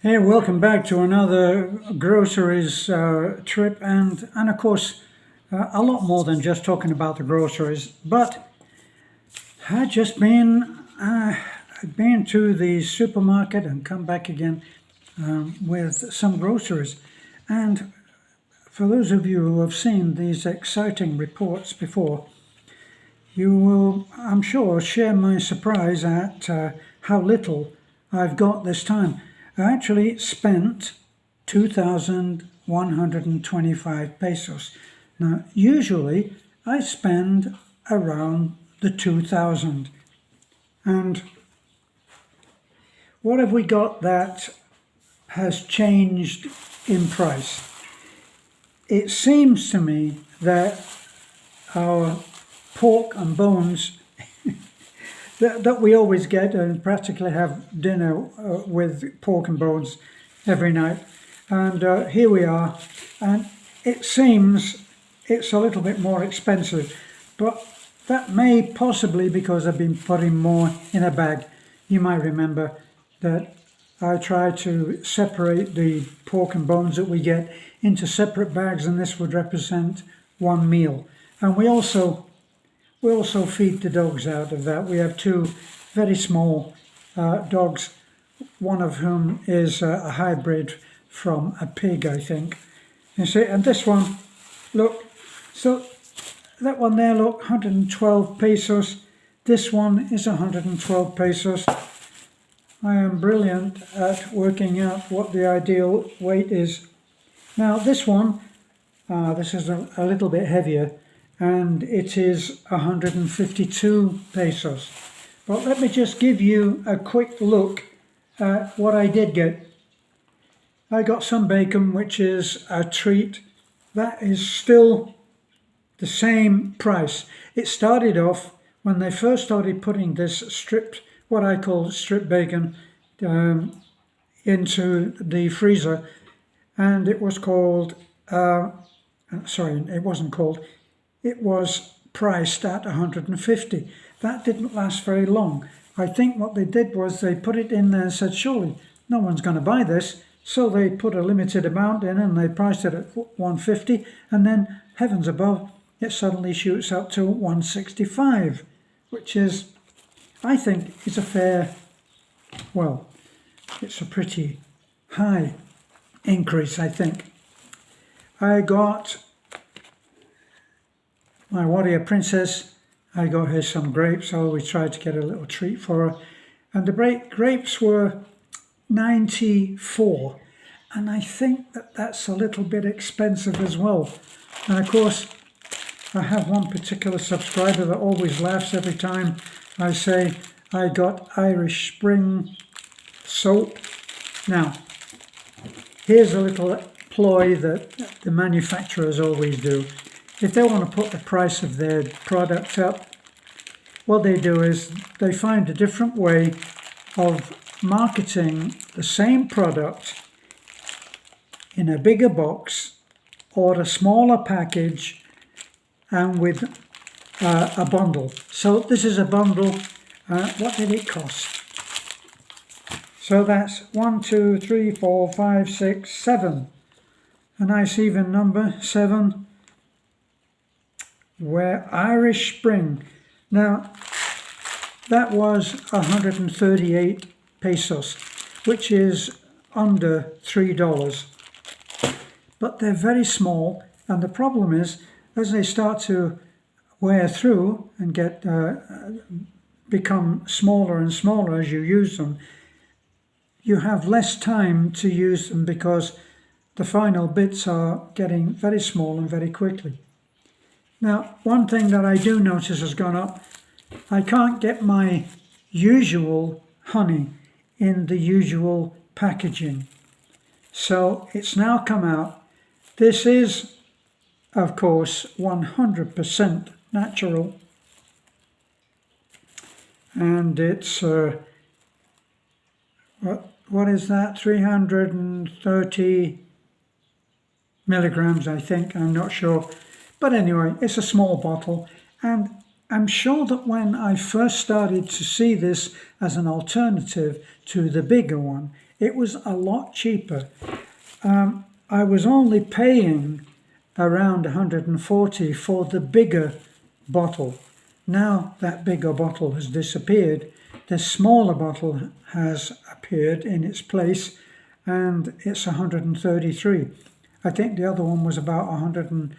Hey, welcome back to another groceries trip, and of course, a lot more than just talking about the groceries. But I just been to the supermarket and come back again with some groceries. And for those of you who have seen these exciting reports before, you will, I'm sure, share my surprise at how little I've got this time. I actually spent 2,125 pesos. Now, usually I spend around the 2,000. And what have we got that has changed in price? It seems to me that our pork and bones that we always get and practically have dinner with pork and bones every night. And here we are. And it seems it's a little bit more expensive, but that may possibly because I've been putting more in a bag. You might remember that I try to separate the pork and bones that we get into separate bags, and this would represent one meal. And we also feed the dogs out of that. We have two very small dogs, one of whom is a hybrid from a pig, I think. You see, and this one, look, so that one there, look, 112 pesos. This one is 112 pesos. I am brilliant at working out what the ideal weight is. Now this one, this is a little bit heavier, and it is 152 pesos. But let me just give you a quick look at what I did get. I got some bacon, which is a treat. That is still the same price. It started off when they first started putting this what I call strip bacon, into the freezer, and it was called, it wasn't called, it was priced at 150. That didn't last very long. I think what they did was they put it in there and said, surely no one's going to buy this. So they put a limited amount in and they priced it at 150. And then, heavens above, it suddenly shoots up to 165, which is, I think, is a fair, well, it's a pretty high increase, I think. I got my warrior princess, I got her some grapes. I always try to get a little treat for her. And the grapes were 94. And I think that that's a little bit expensive as well. And of course, I have one particular subscriber that always laughs every time I say I got Irish Spring soap. Now, here's a little ploy that the manufacturers always do. If they want to put the price of their product up, what they do is they find a different way of marketing the same product in a bigger box or a smaller package and with a bundle. So this is a bundle. What did it cost? So that's 1, 2, 3, 4, 5, 6, 7. A nice even number, 7. Where Irish Spring. Now, that was 138 pesos, which is under $3. But they're very small, and the problem is, as they start to wear through and get become smaller and smaller as you use them, you have less time to use them because the final bits are getting very small and very quickly. Now, one thing that I do notice has gone up, I can't get my usual honey in the usual packaging. So it's now come out. This is, of course, 100% natural. And it's, what is that? 330 milligrams, I think. I'm not sure. But anyway, it's a small bottle, and I'm sure that when I first started to see this as an alternative to the bigger one, it was a lot cheaper. I was only paying around 140 for the bigger bottle. Now that bigger bottle has disappeared. The smaller bottle has appeared in its place, and it's 133. I think the other one was about 100 and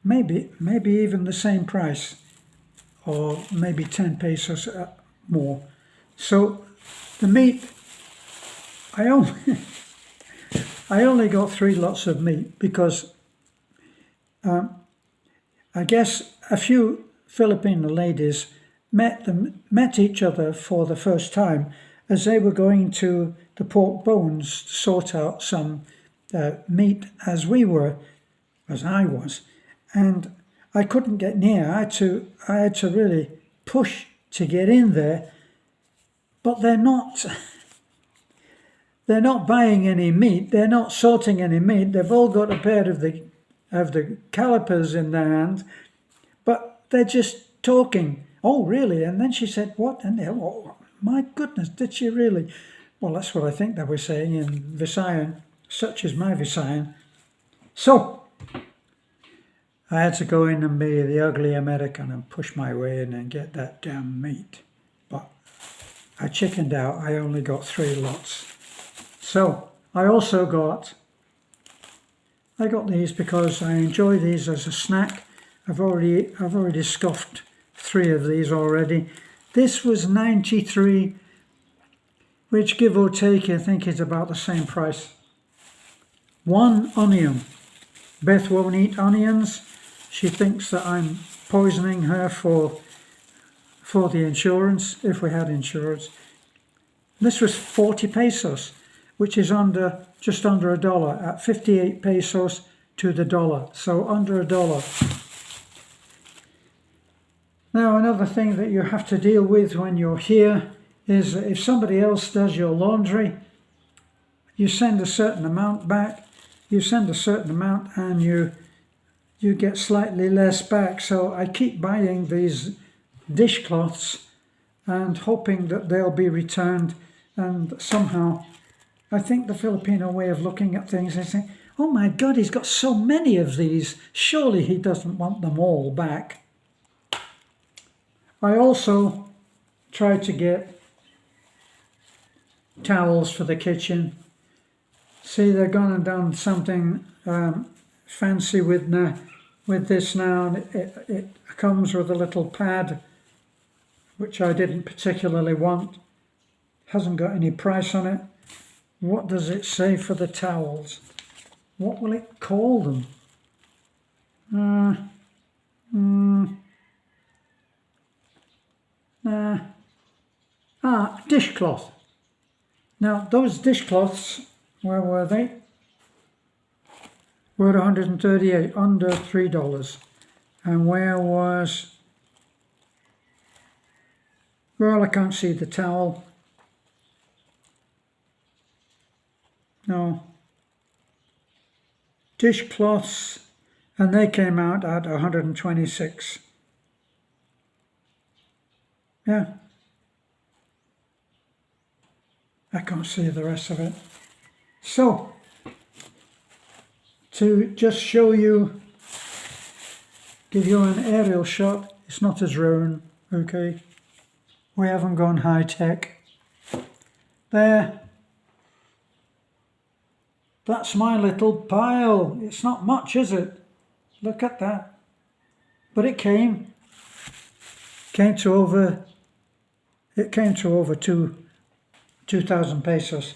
maybe even the same price, or maybe 10 pesos more. So the meat, I only I only got 3 lots of meat because I guess a few Filipino ladies met each other for the first time as they were going to the pork bones to sort out some meat as I was, and I couldn't get near. I had to really push to get in there, but they're not buying any meat. They're not sorting any meat. They've all got a pair of the calipers in their hand, but they're just talking. Oh, really? And then she said, what? And oh, my goodness, did she really? Well, that's what I think they were saying in Visayan. Such is my Visayan. So I had to go in and be the ugly American and push my way in and get that damn meat. But I chickened out. I only got 3 lots. So I also got these because I enjoy these as a snack. I've already scoffed 3 of these already. This was 93, which give or take I think is about the same price. 1 onion. Beth won't eat onions. She thinks that I'm poisoning her for the insurance, if we had insurance. This was 40 pesos, which is just under $1, at 58 pesos to the dollar, so under $1. Now, another thing that you have to deal with when you're here is that if somebody else does your laundry, you send a certain amount back, you send a certain amount and you get slightly less back. So I keep buying these dishcloths and hoping that they'll be returned, and somehow I think the Filipino way of looking at things is saying, oh my God, he's got so many of these, surely he doesn't want them all back. I also tried to get towels for the kitchen. See, they're gone and done something fancy with this now, and it comes with a little pad, which I didn't particularly want. Hasn't got any price on it. What does it say for the towels? What will it call them? Dishcloth. Now, those dishcloths, where were they? Were at 138, under $3. And where was... Well, I can't see the towel. No. Dishcloths, and they came out at 126. Yeah. I can't see the rest of it. So, to just show you, give you an aerial shot, it's not a drone, okay? We haven't gone high tech. There. That's my little pile. It's not much, is it? Look at that. But it came to over 2,000 pesos.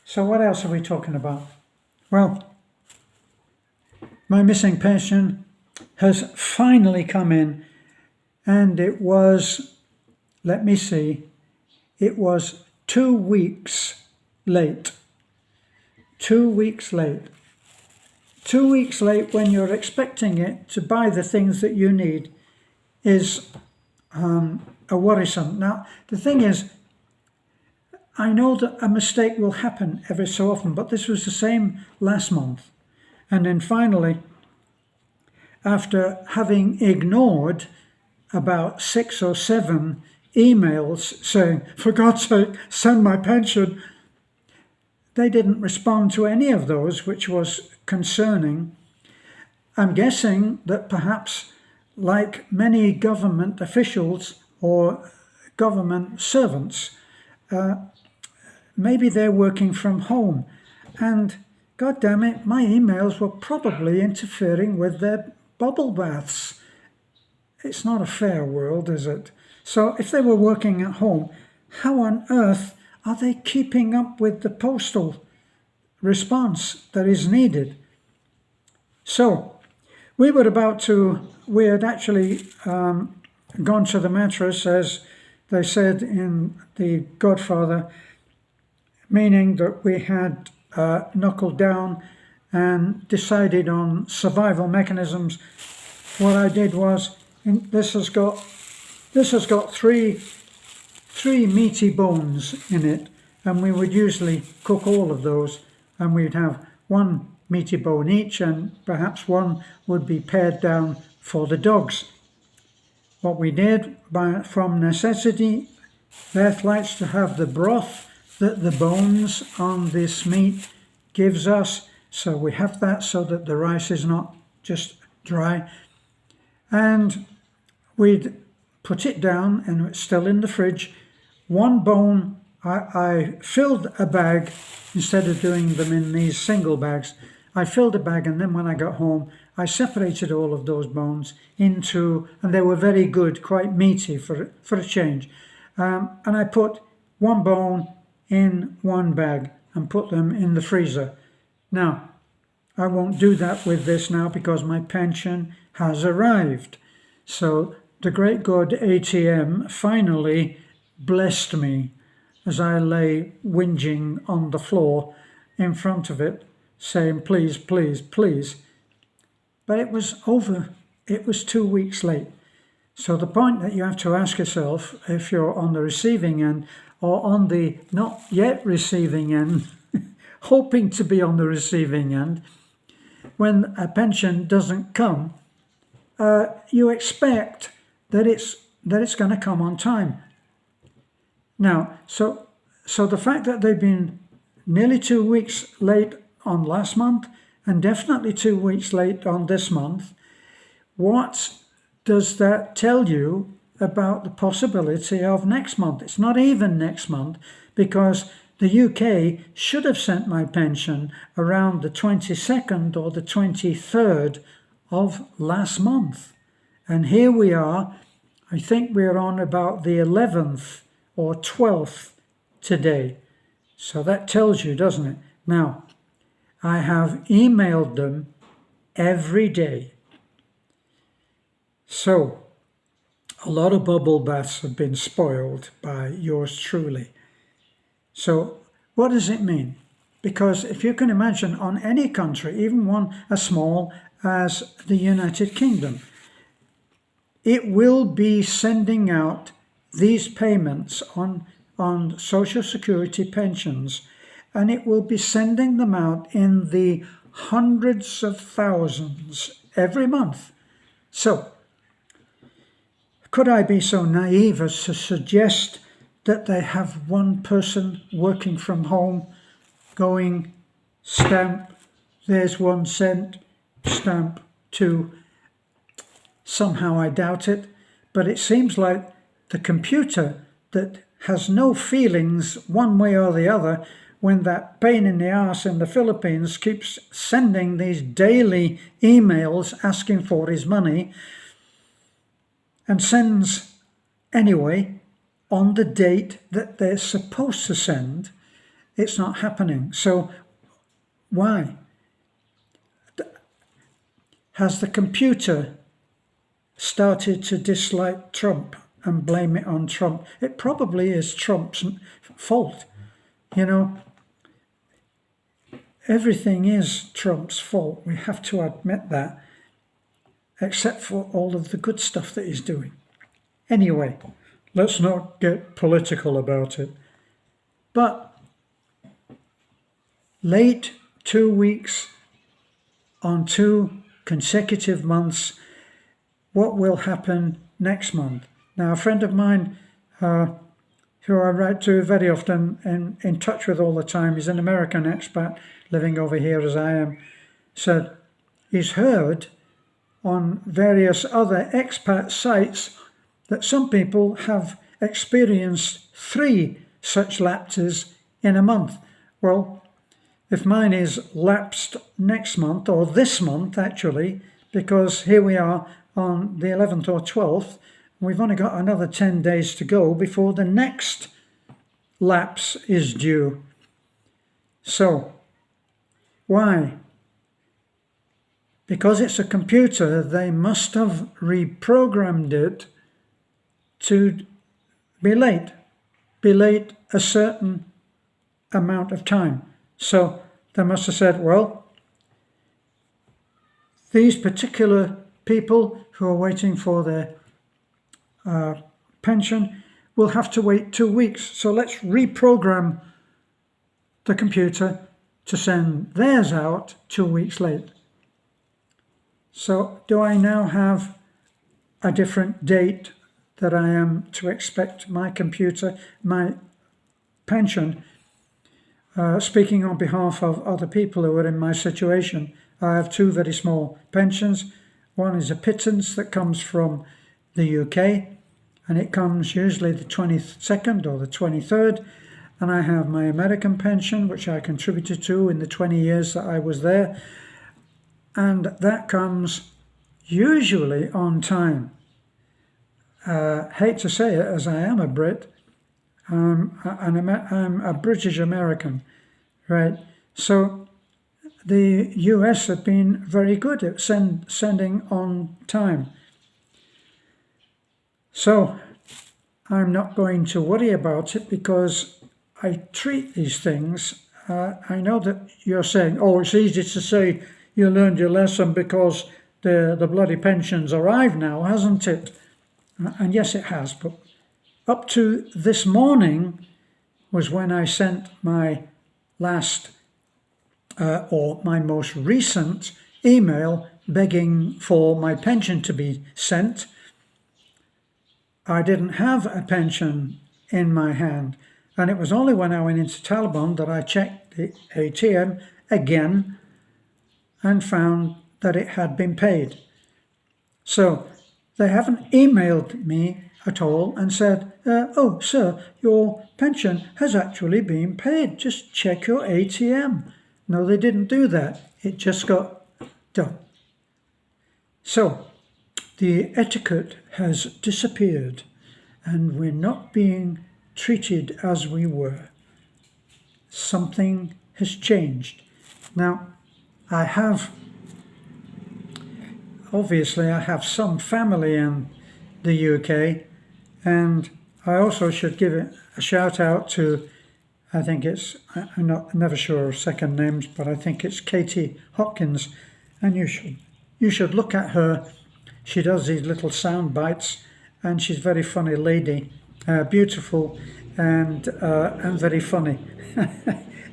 So what else are we talking about? Well, my missing pension has finally come in, and it was, let me see, it was 2 weeks late. 2 weeks late. 2 weeks late when you're expecting it to buy the things that you need is a worrisome. Now, the thing is, I know that a mistake will happen every so often, but this was the same last month. And then finally, after having ignored about 6 or 7 emails saying, for God's sake, send my pension, they didn't respond to any of those, which was concerning. I'm guessing that perhaps, like many government officials or government servants, maybe they're working from home, and God damn it, my emails were probably interfering with their bubble baths. It's not a fair world, is it? So if they were working at home, how on earth are they keeping up with the postal response that is needed? So we had actually gone to the mattress, as they said in The Godfather, meaning that we had knuckled down and decided on survival mechanisms. What I did was, this has got three meaty bones in it, and we would usually cook all of those, and we'd have one meaty bone each, and perhaps one would be pared down for the dogs. What we did, from necessity, Beth likes to have the broth that the bones on this meat gives us, so we have that so that the rice is not just dry. And we'd put it down, and it's still in the fridge. One bone, I filled a bag, instead of doing them in these single bags. I filled a bag, and then when I got home, I separated all of those bones into, and they were very good, quite meaty for a change. And I put one bone in one bag and put them in the freezer. Now, I won't do that with this now because my pension has arrived. So the great God ATM finally blessed me as I lay whinging on the floor in front of it, saying, please, please, please. But it was 2 weeks late. So the point that you have to ask yourself, if you're on the receiving end or on the not yet receiving end, hoping to be on the receiving end, when a pension doesn't come, you expect that it's going to come on time. Now, so the fact that they've been nearly 2 weeks late on last month and definitely 2 weeks late on this month, what does that tell you about the possibility of next month? It's not even next month, because the UK should have sent my pension around the 22nd or the 23rd of last month. And here we are, I think we're on about the 11th or 12th today. So that tells you, doesn't it? Now, I have emailed them every day. So, a lot of bubble baths have been spoiled by yours truly. So, what does it mean? Because if you can imagine, on any country, even one as small as the United Kingdom, it will be sending out these payments on Social Security pensions, and it will be sending them out in the hundreds of thousands every month. So, could I be so naive as to suggest that they have one person working from home going, stamp, there's 1 cent, stamp 2. Somehow I doubt it, but it seems like the computer that has no feelings one way or the other, when that pain in the arse in the Philippines keeps sending these daily emails asking for his money, and sends anyway on the date that they're supposed to send, it's not happening. So why? Has the computer started to dislike Trump and blame it on Trump? It probably is Trump's fault. You know, everything is Trump's fault. We have to admit that, except for all of the good stuff that he's doing. Anyway, let's not get political about it. But late 2 weeks on 2 consecutive months, what will happen next month? Now, a friend of mine who who I write to very often and in touch with all the time, he's an American expat living over here as I am, said he's heard on various other expat sites that some people have experienced 3 such lapses in a month. Well, if mine is lapsed next month, or this month actually, because here we are on the 11th or 12th, we've only got another 10 days to go before the next lapse is due. So, why? Because it's a computer, they must have reprogrammed it to be late a certain amount of time. So they must have said, well, these particular people who are waiting for their pension will have to wait 2 weeks. So let's reprogram the computer to send theirs out 2 weeks late. So do I now have a different date that I am to expect my computer, my pension? Speaking on behalf of other people who are in my situation, I have 2 very small pensions. One is a pittance that comes from the UK, and it comes usually the 22nd or the 23rd. And I have my American pension, which I contributed to in the 20 years that I was there. And that comes usually on time. Hate to say it, as I am a Brit, I'm a British American, right? So the US have been very good at sending on time. So I'm not going to worry about it because I treat these things. I know that you're saying, oh, it's easy to say you learned your lesson because the bloody pension's arrived now, hasn't it? And yes, it has, but up to this morning was when I sent my last or my most recent email begging for my pension to be sent. I didn't have a pension in my hand, and it was only when I went into Taliban that I checked the ATM again and found that it had been paid. So they haven't emailed me at all and said, oh, sir, your pension has actually been paid. Just check your ATM. No, they didn't do that. It just got done. So the etiquette has disappeared and we're not being treated as we were. Something has changed. Now, I have some family in the UK, and I also should give it a shout out to, I think it's, I'm never sure of second names, but I think it's Katie Hopkins, and you should look at her. She does these little sound bites, and she's a very funny lady, beautiful and very funny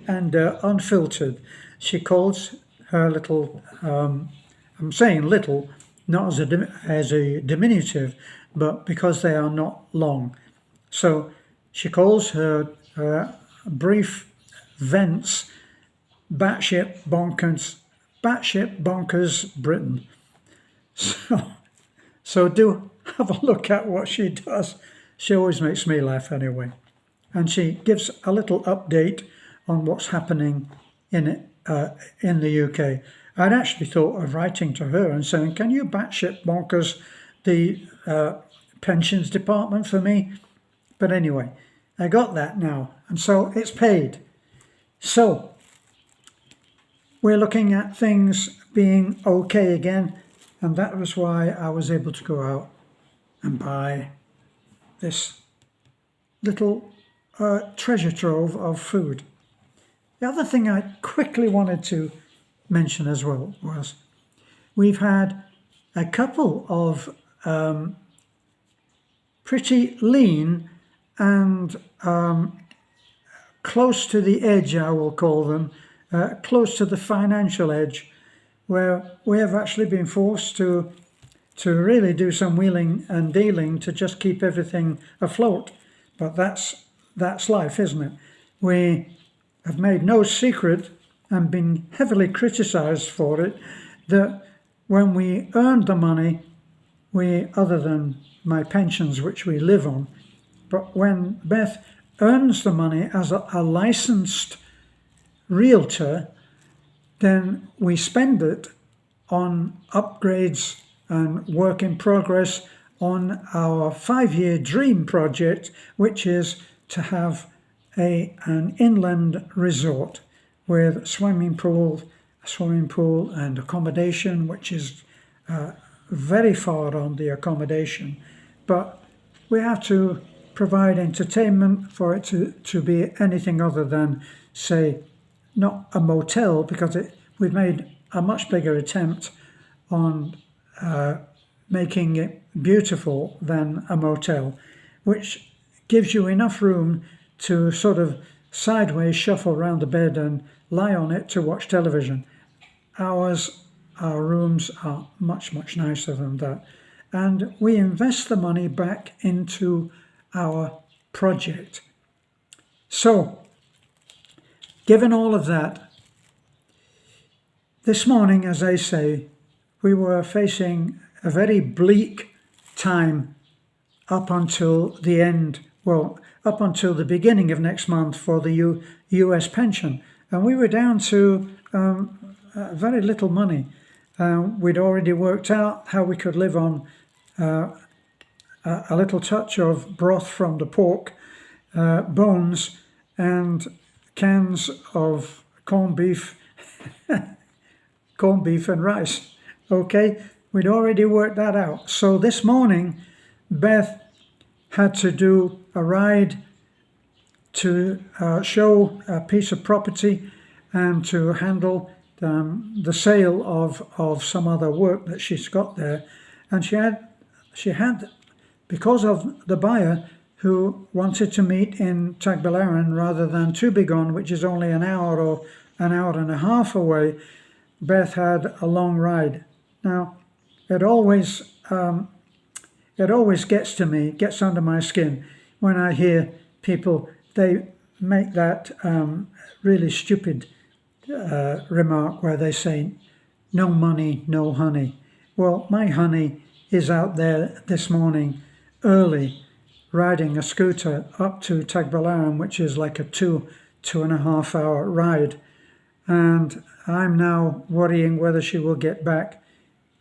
and unfiltered. She calls her little, I'm saying little, not as a diminutive, but because they are not long. So she calls her brief vents batshit bonkers Britain. So do have a look at what she does. She always makes me laugh anyway. And she gives a little update on what's happening in the UK. I'd actually thought of writing to her and saying, can you batshit bonkers the pensions department for me? But anyway, I got that now, and so it's paid. So we're looking at things being okay again, and that was why I was able to go out and buy this little treasure trove of food. The other thing I quickly wanted to mention as well was we've had a couple of pretty lean and close to the edge, I will call them, close to the financial edge, where we have actually been forced to really do some wheeling and dealing to just keep everything afloat. But that's that's life, isn't it? We have made no secret and been heavily criticised for it that when we earned the money, other than my pensions which we live on, but when Beth earns the money as a licensed realtor, then we spend it on upgrades and work in progress on our 5-year dream project, which is to have an inland resort with a swimming pool and accommodation, which is very far on the accommodation. But we have to provide entertainment for it to be anything other than, say, not a motel, because we've made a much bigger attempt on making it beautiful than a motel, which gives you enough room to sort of sideways shuffle around the bed and lie on it to watch television. Our rooms are much, much nicer than that. And we invest the money back into our project. So, given all of that, this morning, as I say, we were facing a very bleak time up until the end, up until the beginning of next month for the US pension. And we were down to very little money. We'd already worked out how we could live on a little touch of broth from the pork, bones, and cans of corned beef and rice. Okay, we'd already worked that out. So this morning, Beth had to do a ride to show a piece of property and to handle the sale of some other work that she's got there. And she had, because of the buyer who wanted to meet in Tagbilaran rather than Tubigon, which is only an hour or an hour and a half away, Beth had a long ride. Now, it always gets to me, gets under my skin when I hear people, they make that really stupid remark where they say, no money, no honey. Well, my honey is out there this morning early, riding a scooter up to Tagbilaran, which is like a 2.5 hour ride. And I'm now worrying whether she will get back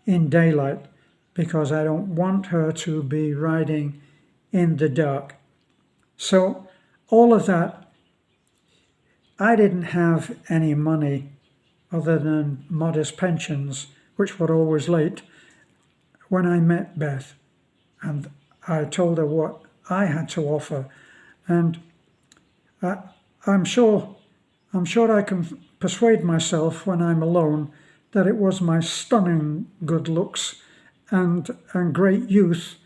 in daylight, because I don't want her to be riding in the dark. So all of that, I didn't have any money other than modest pensions, which were always late, when I met Beth. And I told her what I had to offer. And I'm sure I can persuade myself when I'm alone that it was my stunning good looks and great youth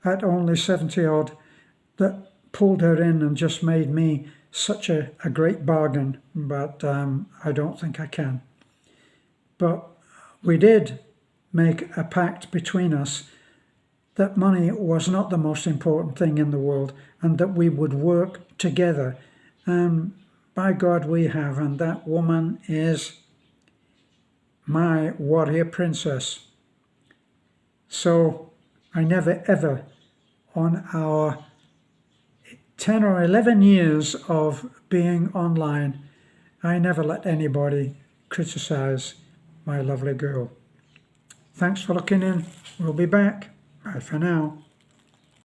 at only 70 odd that pulled her in and just made me such a great bargain. But I don't think I can. But we did make a pact between us that money was not the most important thing in the world, and that we would work together. And by God, we have. And that woman is my warrior princess. So I never ever, on our 10 or 11 years of being online, I never let anybody criticize my lovely girl. Thanks for looking in. We'll be back. Bye for now.